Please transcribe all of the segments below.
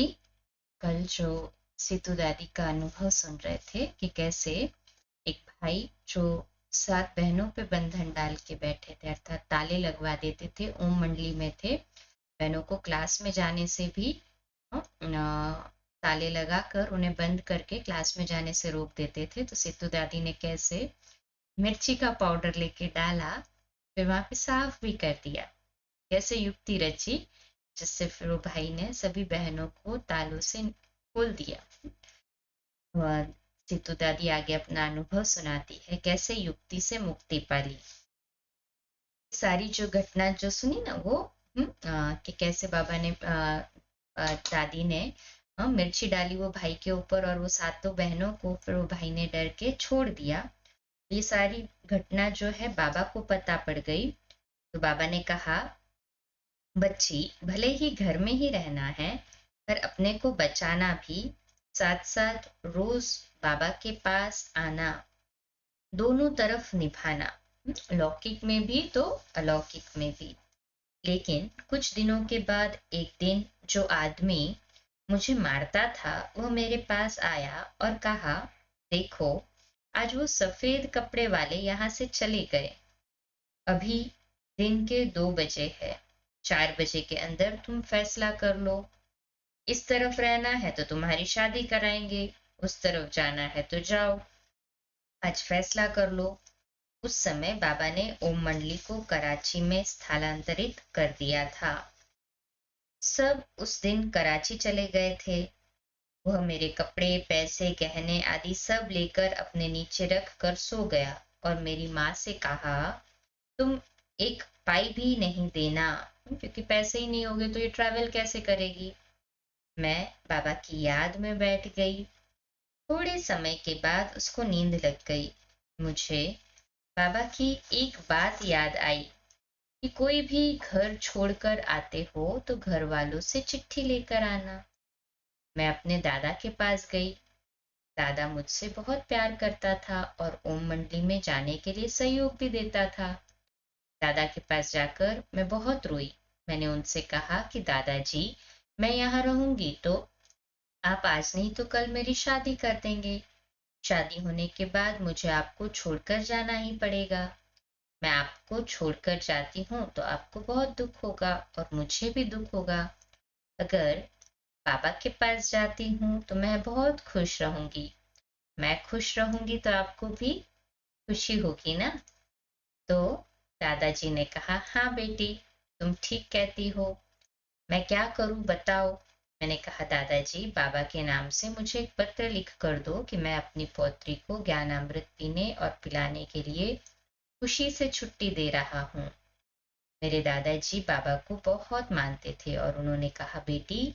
बेटी, कल जो सीतू दादी का अनुभव सुन रहे थे कि कैसे एक भाई जो 7 बहनों पे बंधन डाल के बैठे थे, अर्थात ताले लगवा देते थे, ओम मंडली में थे, बहनों को क्लास में जाने से भी ताले लगाकर उन्हें बंद करके क्लास में जाने से रोक देते थे। तो सीतू दादी ने कैसे मिर्ची का पाउडर लेके डाला, फिर वहां पे साफ भी कर दिया, कैसे युक्ति रची जिससे फिर वो भाई ने सभी बहनों को तालों से खोल दिया। और सीतू दादी आगे अपना अनुभव सुनाती है कैसे युक्ति से मुक्ति पाली। सारी जो घटना जो सुनी ना वो कि कैसे बाबा ने दादी ने मिर्ची डाली वो भाई के ऊपर और वो सातों बहनों को फिर वो भाई ने डर के छोड़ दिया। ये सारी घटना जो है बाबा को पता पड़ गई। तो बाबा ने कहा, बच्ची, भले ही घर में ही रहना है पर अपने को बचाना भी, साथ साथ रोज बाबा के पास आना, दोनों तरफ निभाना, लौकिक में भी तो अलौकिक में भी। लेकिन कुछ दिनों के बाद एक दिन जो आदमी मुझे मारता था वह मेरे पास आया और कहा, देखो, आज वो सफेद कपड़े वाले यहाँ से चले गए। अभी दिन के 2 बजे है, 4 बजे के अंदर तुम फैसला कर लो। इस तरफ रहना है तो तुम्हारी शादी कराएंगे, उस तरफ जाना है तो जाओ, आज फैसला कर लो। उस समय बाबा ने ओम मंडली को कराची में स्थलांतरित कर दिया था। सब उस दिन कराची चले गए थे। वह मेरे कपड़े, पैसे, गहने आदि सब लेकर अपने नीचे रख कर सो गया और मेरी माँ से कहा, तुम एक पाई भी नहीं देना, क्योंकि पैसे ही नहीं होंगे तो ये ट्रैवल कैसे करेगी। मैं बाबा की याद में बैठ गई। थोड़े समय के बाद उसको नींद लग गई। मुझे बाबा की एक बात याद आई कि कोई भी घर छोड़कर आते हो तो घर वालों से चिट्ठी लेकर आना। मैं अपने दादा के पास गई। दादा मुझसे बहुत प्यार करता था और ओम मंडली में जाने के लिए सहयोग भी देता था। दादा के पास जाकर मैं बहुत रोई। मैंने उनसे कहा कि दादाजी, मैं यहाँ रहूंगी तो आप आज नहीं तो कल मेरी शादी कर देंगे। शादी होने के बाद मुझे आपको छोड़कर जाना ही पड़ेगा। मैं आपको छोड़कर जाती हूँ तो आपको बहुत दुख होगा और मुझे भी दुख होगा। अगर पापा के पास जाती हूँ तो मैं बहुत खुश रहूंगी। मैं खुश रहूंगी तो आपको भी खुशी होगी ना। तो दादाजी ने कहा, हाँ बेटी, तुम ठीक कहती हो, मैं क्या करूं बताओ। मैंने कहा, दादाजी, बाबा के नाम से मुझे एक पत्र लिख कर दो कि मैं अपनी पौत्री को ज्ञानामृत पीने और पिलाने के लिए खुशी से छुट्टी दे रहा हूँ। मेरे दादाजी बाबा को बहुत मानते थे और उन्होंने कहा, बेटी,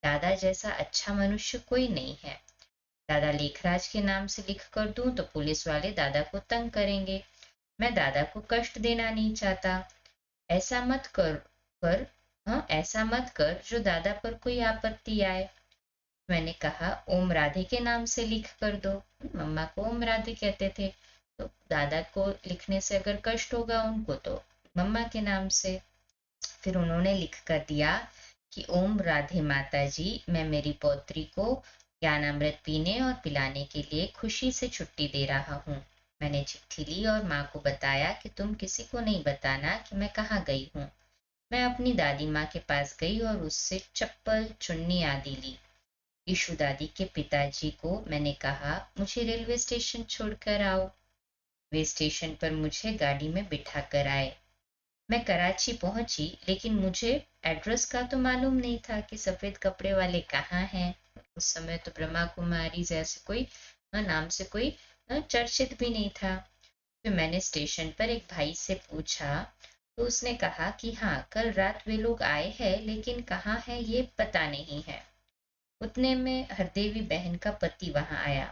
दादा जैसा अच्छा मनुष्य कोई नहीं है। दादा लेखराज के नाम से लिख कर दूं तो पुलिस वाले दादा को तंग करेंगे। मैं दादा को कष्ट देना नहीं चाहता। ऐसा मत कर हाँ, ऐसा मत कर जो दादा पर कोई आपत्ति आए। मैंने कहा, ओम राधे के नाम से लिख कर दो। मम्मा को ओम राधे कहते थे, तो दादा को लिखने से अगर कष्ट होगा उनको तो मम्मा के नाम से। फिर उन्होंने लिख कर दिया कि ओम राधे माता जी, मैं मेरी पौत्री को ज्ञानामृत पीने और पिलाने के लिए खुशी से छुट्टी दे रहा हूँ। मैंने चिट्ठी ली और माँ को बताया कि तुम किसी को नहीं बताना कि मैं कहाँ गई हूँ। मैं अपनी दादी माँ के पास गई और उससे चप्पल, चुन्नी आदि ली। ईशु दादी के पिताजी को मैंने कहा, मुझे रेलवे स्टेशन छोड़कर आओ। वे स्टेशन पर मुझे गाड़ी में बिठा कर आए। मैं कराची पहुंची, लेकिन मुझे एड्रेस का तो मालूम नहीं था कि सफेद कपड़े वाले कहाँ हैं। उस समय तो ब्रह्मा कुमारी जैसे कोई नाम से कोई चर्चित भी नहीं था। फिर मैंने स्टेशन पर एक भाई से पूछा तो उसने कहा कि हाँ, कल रात वे लोग आए हैं, लेकिन कहाँ है ये पता नहीं है। उतने में हरदेवी बहन का पति वहां आया।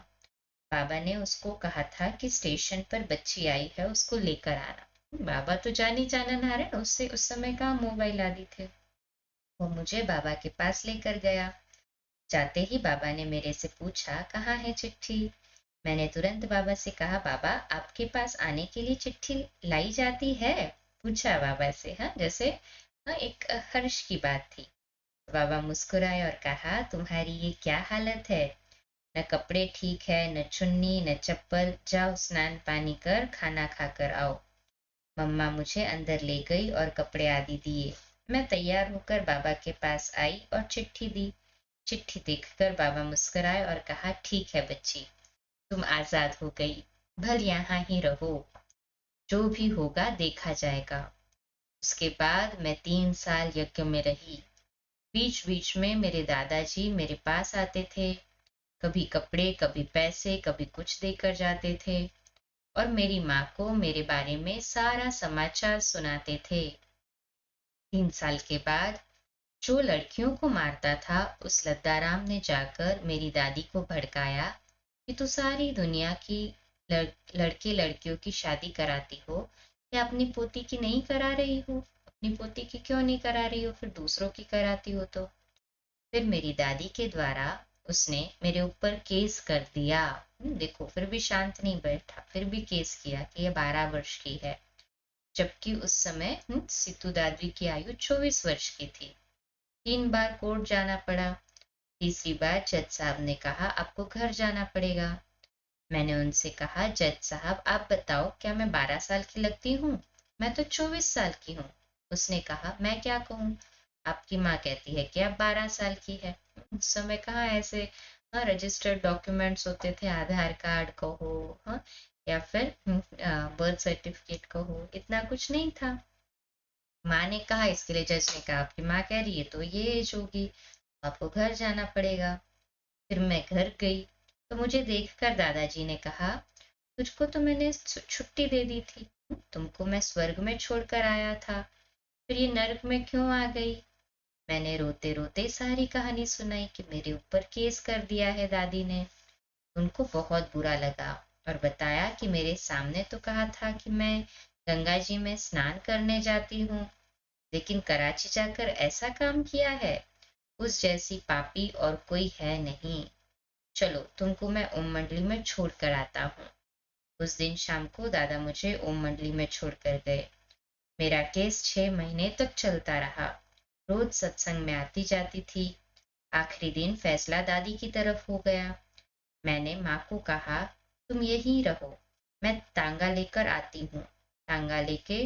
बाबा ने उसको कहा था कि स्टेशन पर बच्ची आई है, उसको लेकर आना। बाबा तो जानी जानन हारे, उससे उस समय कहाँ मोबाइल आदि थे। वो मुझे बाबा के पास लेकर गया। जाते ही बाबा ने मेरे से पूछा, कहाँ है चिट्ठी। मैंने तुरंत बाबा से कहा, बाबा, आपके पास आने के लिए चिट्ठी लाई जाती है। पूछा बाबा से, हाँ, जैसे हाँ, एक हर्ष की बात थी। बाबा मुस्कुराए और कहा, तुम्हारी ये क्या हालत है? न कपड़े ठीक है, न चुन्नी, न चप्पल। जाओ स्नान पानी कर खाना खाकर आओ। मम्मा मुझे अंदर ले गई और कपड़े आदि दिए। मैं तैयार होकर बाबा के पास आई और चिट्ठी दी। चिट्ठी देखकर बाबा मुस्कुराए और कहा, ठीक है बच्ची, तुम आजाद हो गई। भल यहाँ ही रहो, जो भी होगा देखा जाएगा। उसके बाद मैं 3 साल यज्ञ में रही। बीच बीच में मेरे दादाजी मेरे पास आते थे। कभी कपड़े, कभी पैसे, कभी कुछ देकर जाते थे और मेरी माँ को मेरे बारे में सारा समाचार सुनाते थे। 3 साल के बाद जो लड़कियों को मारता था, उस लद्दाराम ने जाकर मेरी दादी को भड़काया कि तू सारी दुनिया की लड़के लड़कियों की शादी कराती हो, या अपनी पोती की नहीं करा रही हो? अपनी पोती की क्यों नहीं करा रही हो, फिर दूसरों की कराती हो तो? फिर मेरी दादी के द्वारा उसने मेरे ऊपर केस कर दिया। देखो, फिर भी शांत नहीं बैठा, फिर भी केस किया कि ये 12 वर्ष की है, जबकि उस समय सीतू दादी की आयु 24 वर्ष की थी। 3 बार कोर्ट जाना पड़ा। तीसरी बार जज साहब ने कहा, आपको घर जाना पड़ेगा। मैंने उनसे कहा, जज साहब आप बताओ, क्या मैं 12 साल की लगती हूँ? मैं तो 24 साल की हूँ। उसने कहा, मैं क्या कहूँ, आपकी माँ कहती है कि आप 12 साल की है। उस समय कहाँ ऐसे रजिस्टर्ड डॉक्यूमेंट्स होते थे, आधार कार्ड कहो, हाँ, या फिर बर्थ सर्टिफिकेट कहो, इतना कुछ नहीं था। माँ ने कहा, इसके लिए जज ने कहा, आपकी माँ कह रही है तो ये एज होगी, आपको घर जाना पड़ेगा। फिर मैं घर गई तो मुझे देखकर दादाजी ने कहा, तुझको तो मैंने छुट्टी दे दी थी, तुमको मैं स्वर्ग में छोड़कर आया था, फिर ये नर्क में क्यों आ गई? मैंने रोते रोते सारी कहानी सुनाई कि मेरे ऊपर केस कर दिया है दादी ने। उनको बहुत बुरा लगा और बताया कि मेरे सामने तो कहा था कि मैं गंगा जी में स्नान करने जाती हूँ, लेकिन कराची जाकर ऐसा काम किया है, उस जैसी पापी और कोई है नहीं। चलो तुमको मैं ओम मंडली में छोड़ कर आता हूँ। उस दिन शाम को दादा मुझे ओम मंडली में छोड़कर गए। मेरा केस 6 महीने तक चलता रहा। रोज सत्संग में आती जाती थी। आखिरी दिन फैसला दादी की तरफ हो गया। मैंने माँ को कहा, तुम यहीं रहो, मैं तांगा लेकर आती हूँ। तांगा लेके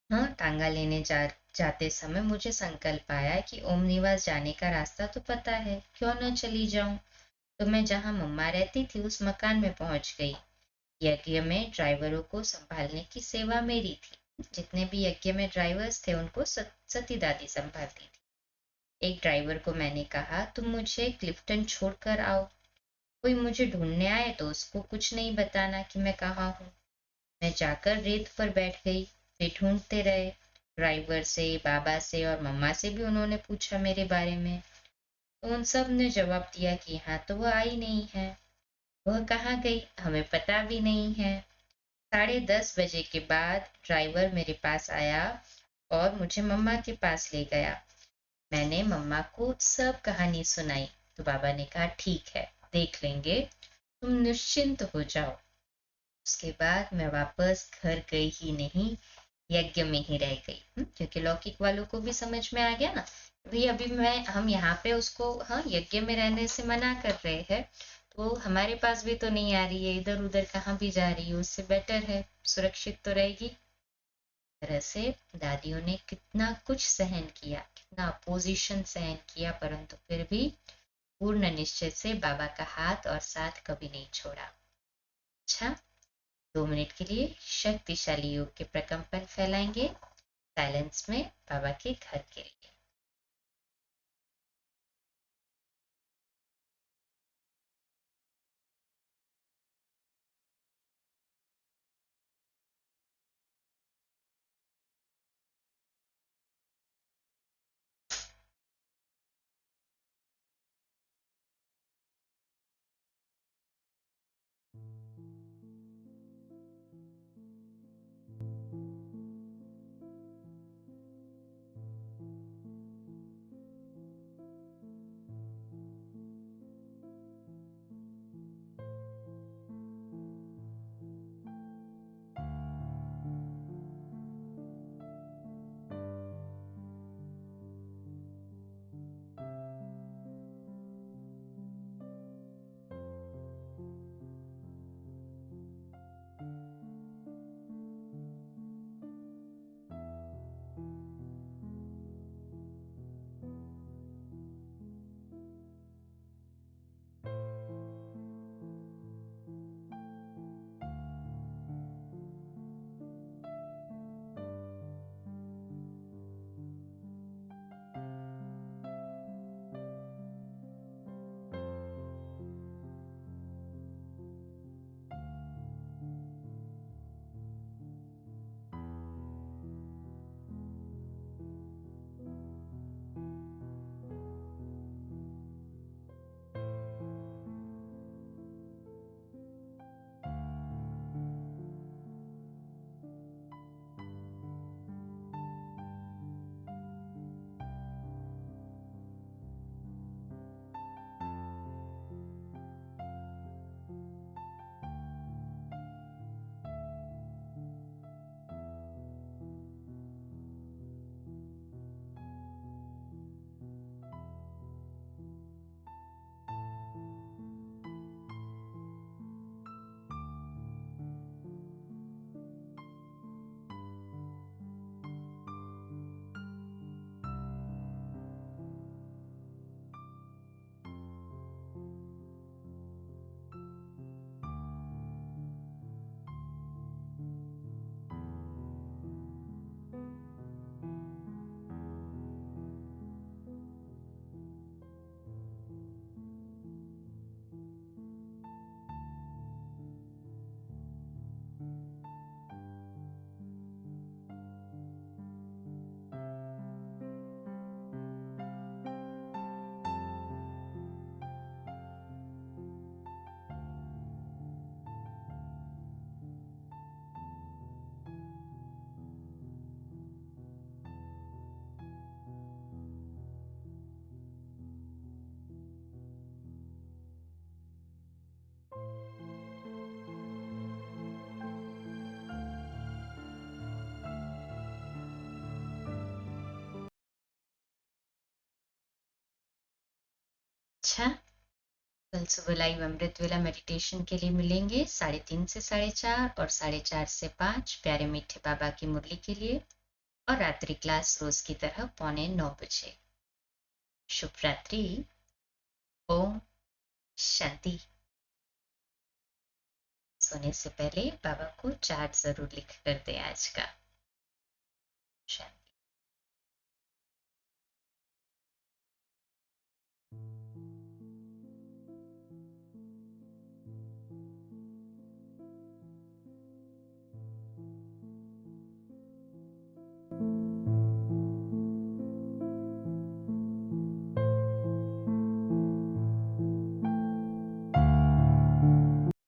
हाँ, तांगा लेने जाते समय मुझे संकल्प आया कि ओम निवास जाने का रास्ता तो पता है, क्यों न चली जाऊं। तो मैं जहाँ मम्मा रहती थी उस मकान में पहुंच गई। यज्ञ में ड्राइवरों को संभालने की सेवा मेरी थी। जितने भी यज्ञ में ड्राइवर्स थे उनको सती दादी संभालती थी। एक ड्राइवर को मैंने कहा, तुम मुझे क्लिफ्टन छोड़कर आओ। कोई मुझे ढूंढने आए तो उसको कुछ नहीं बताना कि मैं कहाँ हूँ। मैं जाकर रेत पर बैठ गई। वे ढूंढते रहे। ड्राइवर से, बाबा से और मम्मा से भी उन्होंने पूछा मेरे बारे में। तो उन सब ने जवाब दिया कि यहाँ तो वह आई नहीं है। वह कहाँ गई हमें पता भी नहीं है। 10:30 बजे के बाद ड्राइवर मेरे पास आया और मुझे मम्मा के पास ले गया। मैंने मम्मा को सब कहानी सुनाई तो बाबा ने कहा, ठीक है, देख लेंगे, तुम निश्चिंत हो जाओ। उसके बाद मैं वापस घर गई ही नहीं, यज्ञ में ही रह गई। क्योंकि लौकिक वालों को भी समझ में आ गया ना, भाई अभी हम यहाँ पे उसको हाँ यज्ञ में रहने से मना कर रहे हैं, तो हमारे पास भी तो नहीं आ रही है, इधर उधर कहाँ भी जा रही है, उससे बेटर है, सुरक्षित तो रहेगी। तरह से दादियों ने कितना कुछ सहन किया, कितना अपोजिशन सहन किया, परंतु फिर भी पूर्ण निश्चय से बाबा का हाथ और साथ कभी नहीं छोड़ा। अच्छा, 2 मिनट के लिए शक्तिशाली योग के प्रकंपन फैलाएंगे साइलेंस में बाबा के घर के लिए। अच्छा, कल सुबह लाइव अमृत वेला मेडिटेशन के लिए मिलेंगे 3:30 से 4:30 और 4:30 से 5 प्यारे मीठे बाबा की मुरली के लिए, और रात्रि क्लास रोज की तरह 8:45 बजे। शुभ रात्रि। ओम शांति। सोने से पहले बाबा को चार्ट जरूर लिख कर दें आज का।